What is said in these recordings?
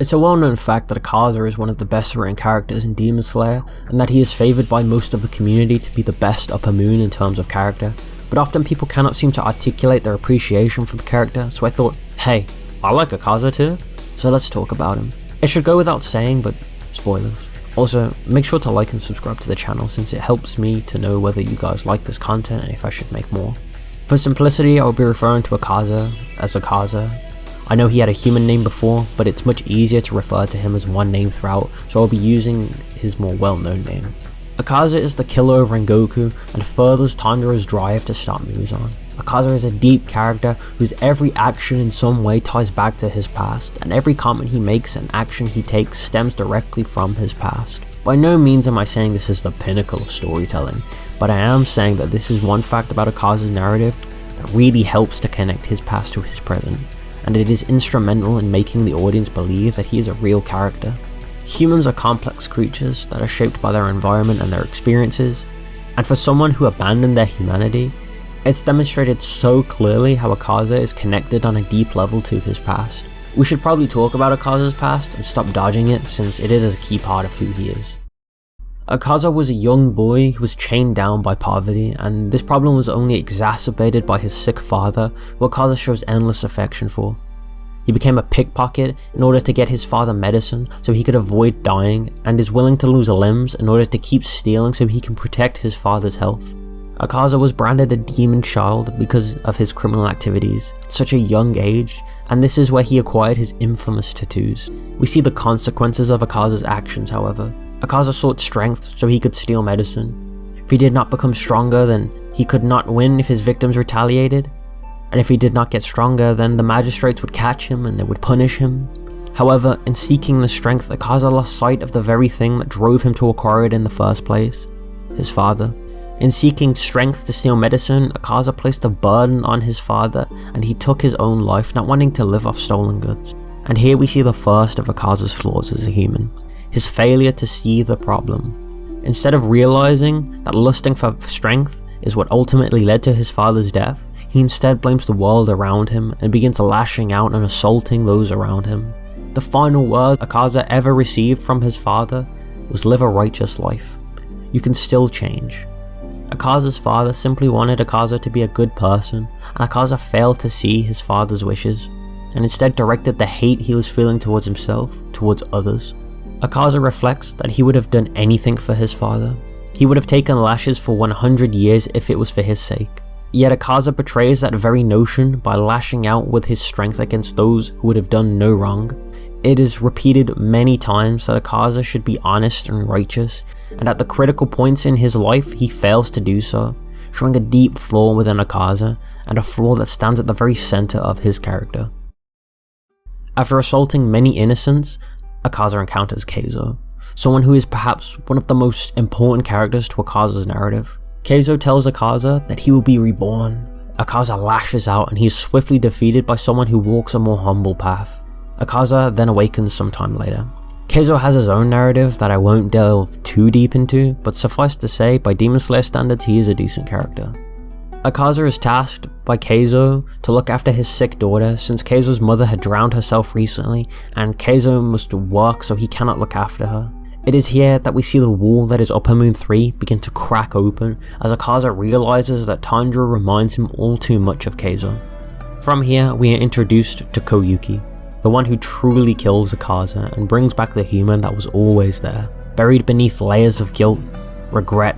It's a well-known fact that Akaza is one of the best written characters in Demon Slayer, and that he is favoured by most of the community to be the best Upper Moon in terms of character, but often people cannot seem to articulate their appreciation for the character, so I thought, hey, I like Akaza too, so let's talk about him. It should go without saying, but spoilers. Also, make sure to like and subscribe to the channel since it helps me to know whether you guys like this content and if I should make more. For simplicity, I will be referring to Akaza as Akaza. I know he had a human name before, but it's much easier to refer to him as one name throughout, so I'll be using his more well-known name. Akaza is the killer of Rengoku and furthers Tanjiro's drive to stop Muzan. Akaza is a deep character whose every action in some way ties back to his past, and every comment he makes and action he takes stems directly from his past. By no means am I saying this is the pinnacle of storytelling, but I am saying that this is one fact about Akaza's narrative that really helps to connect his past to his present, and it is instrumental in making the audience believe that he is a real character. Humans are complex creatures that are shaped by their environment and their experiences, and for someone who abandoned their humanity, it's demonstrated so clearly how Akaza is connected on a deep level to his past. We should probably talk about Akaza's past and stop dodging it since it is a key part of who he is. Akaza was a young boy who was chained down by poverty, and this problem was only exacerbated by his sick father, who Akaza shows endless affection for. He became a pickpocket in order to get his father medicine so he could avoid dying, and is willing to lose limbs in order to keep stealing so he can protect his father's health. Akaza was branded a demon child because of his criminal activities at such a young age, and this is where he acquired his infamous tattoos. We see the consequences of Akaza's actions, however. Akaza sought strength so he could steal medicine. If he did not become stronger, then he could not win if his victims retaliated. And if he did not get stronger, then the magistrates would catch him and they would punish him. However, in seeking the strength, Akaza lost sight of the very thing that drove him to acquire it in the first place: his father. In seeking strength to steal medicine, Akaza placed a burden on his father, and he took his own life, not wanting to live off stolen goods. And here we see the first of Akaza's flaws as a human: his failure to see the problem. Instead of realizing that lusting for strength is what ultimately led to his father's death, he instead blames the world around him and begins lashing out and assaulting those around him. The final word Akaza ever received from his father was "live a righteous life. You can still change." Akaza's father simply wanted Akaza to be a good person, and Akaza failed to see his father's wishes, and instead directed the hate he was feeling towards himself towards others. Akaza reflects that he would have done anything for his father. He would have taken lashes for 100 years if it was for his sake. Yet Akaza betrays that very notion by lashing out with his strength against those who would have done no wrong. It is repeated many times that Akaza should be honest and righteous, and at the critical points in his life he fails to do so, showing a deep flaw within Akaza, and a flaw that stands at the very center of his character. After assaulting many innocents, Akaza encounters Keizo, someone who is perhaps one of the most important characters to Akaza's narrative. Keizo tells Akaza that he will be reborn. Akaza lashes out and he is swiftly defeated by someone who walks a more humble path. Akaza then awakens sometime later. Keizo has his own narrative that I won't delve too deep into, but suffice to say, by Demon Slayer standards, he is a decent character. Akaza is tasked by Keizo to look after his sick daughter since Keizo's mother had drowned herself recently, and Keizo must work so he cannot look after her. It is here that we see the wall that is Upper Moon 3 begin to crack open as Akaza realizes that Tanjiro reminds him all too much of Keizo. From here, we are introduced to Koyuki, the one who truly kills Akaza and brings back the human that was always there, buried beneath layers of guilt, regret,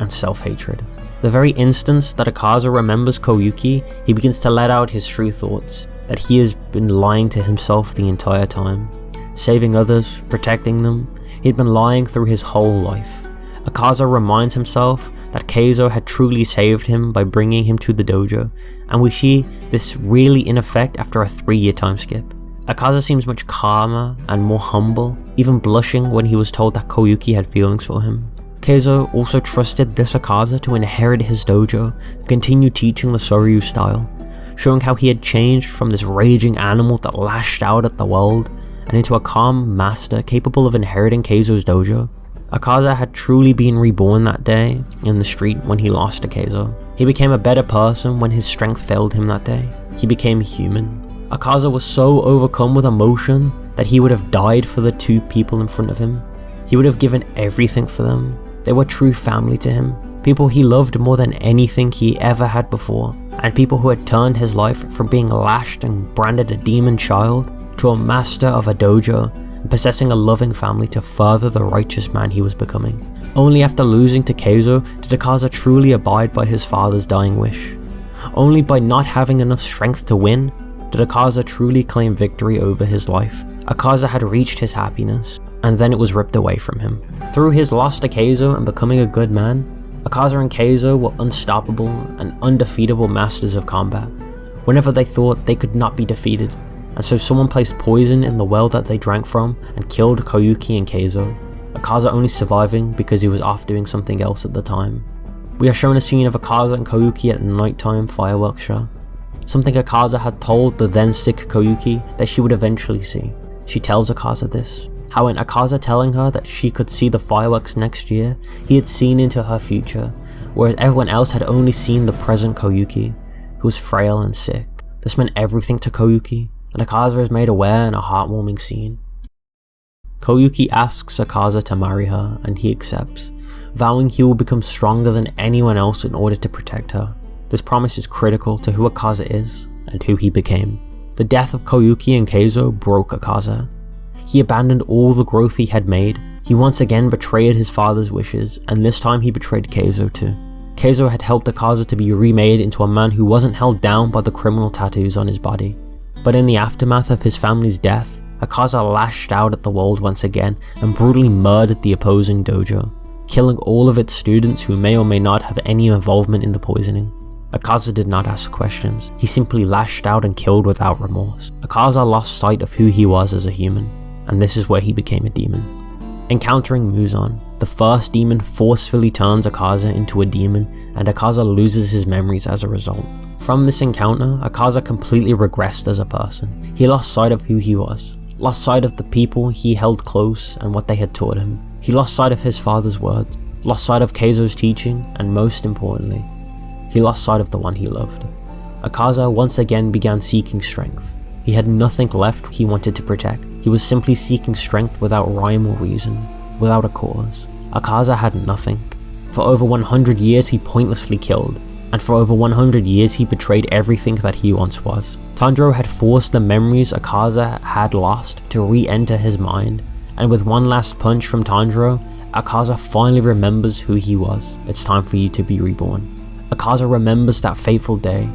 and self-hatred. The very instance that Akaza remembers Koyuki, he begins to let out his true thoughts, that he has been lying to himself the entire time, saving others, protecting them. He'd been lying through his whole life. Akaza reminds himself that Keizo had truly saved him by bringing him to the dojo, and we see this really in effect after a 3-year time skip. Akaza seems much calmer and more humble, even blushing when he was told that Koyuki had feelings for him. Keizo also trusted this Akaza to inherit his dojo and continue teaching the Soryu style, showing how he had changed from this raging animal that lashed out at the world and into a calm master capable of inheriting Keizo's dojo. Akaza had truly been reborn that day in the street when he lost to Keizo. He became a better person when his strength failed him that day. He became human. Akaza was so overcome with emotion that he would have died for the two people in front of him. He would have given everything for them. They were true family to him, people he loved more than anything he ever had before, and people who had turned his life from being lashed and branded a demon child to a master of a dojo and possessing a loving family to further the righteous man he was becoming. Only after losing to Keizo did Akaza truly abide by his father's dying wish. Only by not having enough strength to win did Akaza truly claim victory over his life. Akaza had reached his happiness, and then it was ripped away from him. Through his loss to Keizo and becoming a good man, Akaza and Keizo were unstoppable and undefeatable masters of combat, whenever they thought they could not be defeated, and so someone placed poison in the well that they drank from and killed Koyuki and Keizo, Akaza only surviving because he was off doing something else at the time. We are shown a scene of Akaza and Koyuki at a nighttime fireworks show. Something Akaza had told the then sick Koyuki that she would eventually see. She tells Akaza this, how in Akaza telling her that she could see the fireworks next year, he had seen into her future, whereas everyone else had only seen the present Koyuki, who was frail and sick. This meant everything to Koyuki, and Akaza is made aware in a heartwarming scene. Koyuki asks Akaza to marry her, and he accepts, vowing he will become stronger than anyone else in order to protect her. This promise is critical to who Akaza is, and who he became. The death of Koyuki and Keizo broke Akaza. He abandoned all the growth he had made. He once again betrayed his father's wishes, and this time he betrayed Keizo too. Keizo had helped Akaza to be remade into a man who wasn't held down by the criminal tattoos on his body. But in the aftermath of his family's death, Akaza lashed out at the world once again and brutally murdered the opposing dojo, killing all of its students who may or may not have any involvement in the poisoning. Akaza did not ask questions, he simply lashed out and killed without remorse. Akaza lost sight of who he was as a human, and this is where he became a demon. Encountering Muzan, the first demon forcefully turns Akaza into a demon, and Akaza loses his memories as a result. From this encounter, Akaza completely regressed as a person. He lost sight of who he was, lost sight of the people he held close and what they had taught him. He lost sight of his father's words, lost sight of Keizo's teaching, and most importantly, he lost sight of the one he loved. Akaza once again began seeking strength. He had nothing left he wanted to protect. He was simply seeking strength without rhyme or reason, without a cause. Akaza had nothing. For over 100 years he pointlessly killed, and for over 100 years he betrayed everything that he once was. Tanjiro had forced the memories Akaza had lost to re-enter his mind, and with one last punch from Tanjiro, Akaza finally remembers who he was. It's time for you to be reborn. Akaza remembers that fateful day,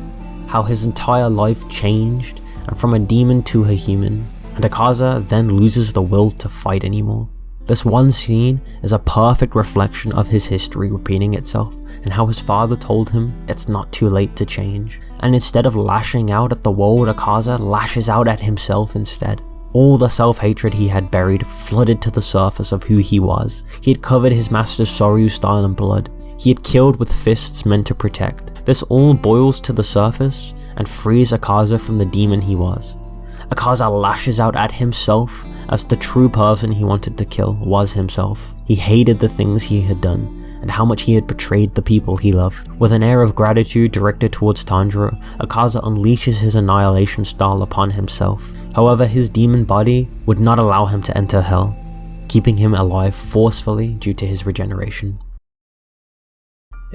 how his entire life changed, and from a demon to a human, and Akaza then loses the will to fight anymore. This one scene is a perfect reflection of his history repeating itself, and how his father told him it's not too late to change, and instead of lashing out at the world, Akaza lashes out at himself instead. All the self-hatred he had buried flooded to the surface of who he was. He had covered his master Soryu's style in blood. He had killed with fists meant to protect. This all boils to the surface and frees Akaza from the demon he was. Akaza lashes out at himself as the true person he wanted to kill was himself. He hated the things he had done and how much he had betrayed the people he loved. With an air of gratitude directed towards Tanjiro, Akaza unleashes his annihilation style upon himself. However, his demon body would not allow him to enter hell, keeping him alive forcefully due to his regeneration.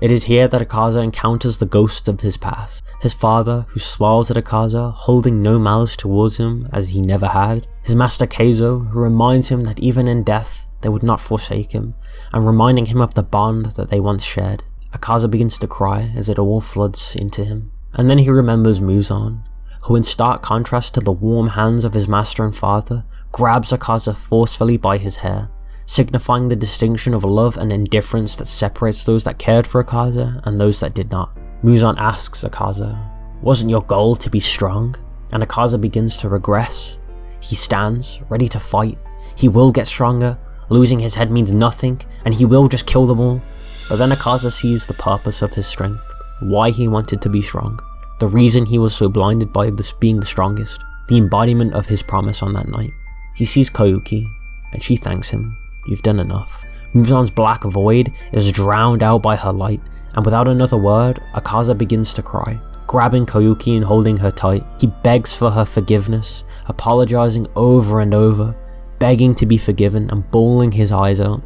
It is here that Akaza encounters the ghosts of his past. His father, who smiles at Akaza, holding no malice towards him as he never had. His master Keizo, who reminds him that even in death, they would not forsake him, and reminding him of the bond that they once shared. Akaza begins to cry as it all floods into him. And then he remembers Muzan, who in stark contrast to the warm hands of his master and father, grabs Akaza forcefully by his hair, signifying the distinction of love and indifference that separates those that cared for Akaza and those that did not. Muzan asks Akaza, "Wasn't your goal to be strong?" And Akaza begins to regress. He stands, ready to fight. He will get stronger. Losing his head means nothing, and he will just kill them all. But then Akaza sees the purpose of his strength, why he wanted to be strong, the reason he was so blinded by this being the strongest, the embodiment of his promise on that night. He sees Koyuki, and she thanks him. "You've done enough." Muzan's black void is drowned out by her light, and without another word, Akaza begins to cry grabbing Koyuki and holding her tight. He begs for her forgiveness, apologizing over and over, begging to be forgiven and bawling his eyes out.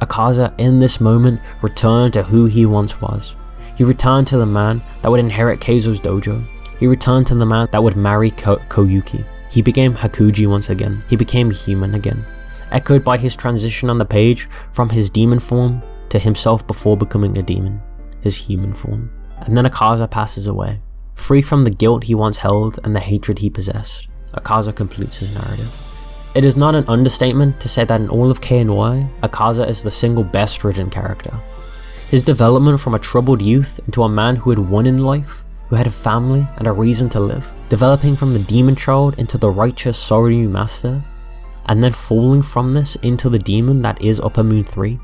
Akaza in this moment returned to who he once was. He returned to the man that would inherit Keizo's dojo. He returned to the man that would marry Koyuki. He became Hakuji once again. He became human again. Echoed by his transition on the page from his demon form to himself before becoming a demon, his human form. And then Akaza passes away, free from the guilt he once held and the hatred he possessed. Akaza completes his narrative. It is not an understatement to say that in all of KNY, Akaza is the single best written character. His development from a troubled youth into a man who had won in life, who had a family and a reason to live, developing from the demon child into the righteous Soryu master, and then falling from this into the demon that is Upper Moon 3.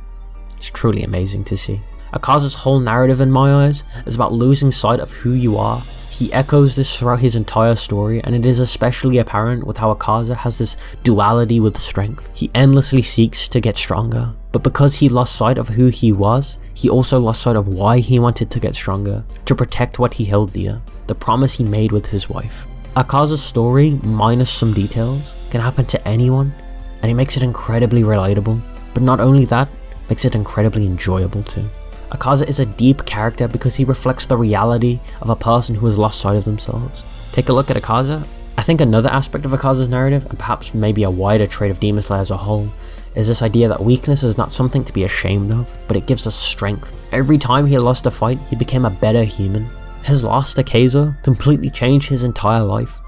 It's truly amazing to see. Akaza's whole narrative in my eyes is about losing sight of who you are. He echoes this throughout his entire story, and it is especially apparent with how Akaza has this duality with strength. He endlessly seeks to get stronger, but because he lost sight of who he was, he also lost sight of why he wanted to get stronger, to protect what he held dear, the promise he made with his wife. Akaza's story, minus some details, can happen to anyone, and it makes it incredibly relatable, but not only that, makes it incredibly enjoyable too. Akaza is a deep character because he reflects the reality of a person who has lost sight of themselves. Take a look at Akaza. I think another aspect of Akaza's narrative, and perhaps maybe a wider trait of Demon Slayer as a whole, is this idea that weakness is not something to be ashamed of, but it gives us strength. Every time he lost a fight, he became a better human. His loss to Keizo completely changed his entire life,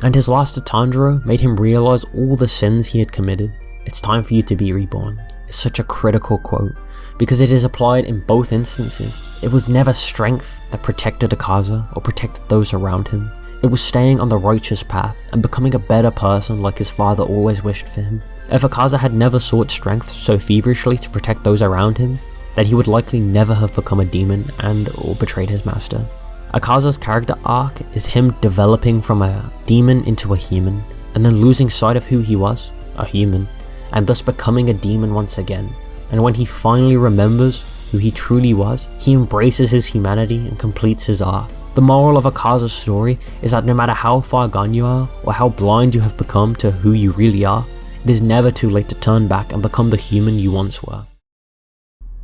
and his loss to Tanjiro made him realize all the sins he had committed. It's time for you to be reborn. It's such a critical quote, because it is applied in both instances. It was never strength that protected Akaza or protected those around him. It was staying on the righteous path and becoming a better person like his father always wished for him. If Akaza had never sought strength so feverishly to protect those around him, then he would likely never have become a demon and or betrayed his master. Akaza's character arc is him developing from a demon into a human, and then losing sight of who he was, a human, and thus becoming a demon once again. And when he finally remembers who he truly was, he embraces his humanity and completes his arc. The moral of Akaza's story is that no matter how far gone you are, or how blind you have become to who you really are, it is never too late to turn back and become the human you once were.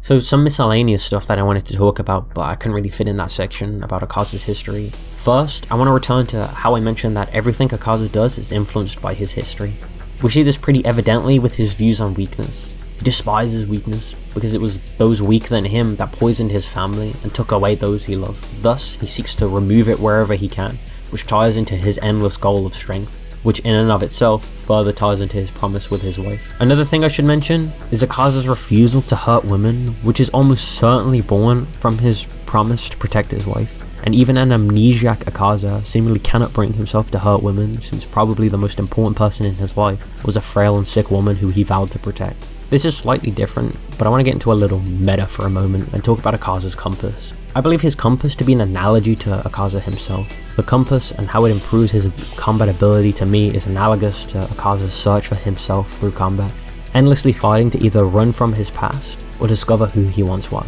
So some miscellaneous stuff that I wanted to talk about, but I couldn't really fit in that section about Akaza's history. First, I want to return to how I mentioned that everything Akaza does is influenced by his history. We see this pretty evidently with his views on weakness. He despises weakness because it was those weaker than him that poisoned his family and took away those he loved. Thus, he seeks to remove it wherever he can, which ties into his endless goal of strength, which in and of itself further ties into his promise with his wife. Another thing I should mention is Akaza's refusal to hurt women, which is almost certainly born from his promise to protect his wife. And even an amnesiac Akaza seemingly cannot bring himself to hurt women, since probably the most important person in his life was a frail and sick woman who he vowed to protect. This is slightly different, but I want to get into a little meta for a moment and talk about Akaza's compass. I believe his compass to be an analogy to Akaza himself. The compass and how it improves his combat ability to me is analogous to Akaza's search for himself through combat, endlessly fighting to either run from his past or discover who he once was.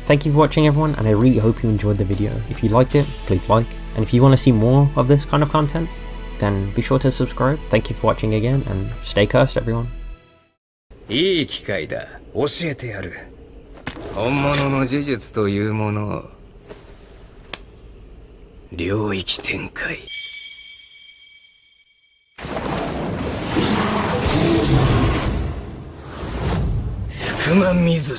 Thank you for watching everyone, and I really hope you enjoyed the video. If you liked it, please like, and if you want to see more of this kind of content, then be sure to subscribe. Thank you for watching again, and stay cursed everyone. いい機会だ。教えてやる。本物の呪術というものを。領域展開。福間水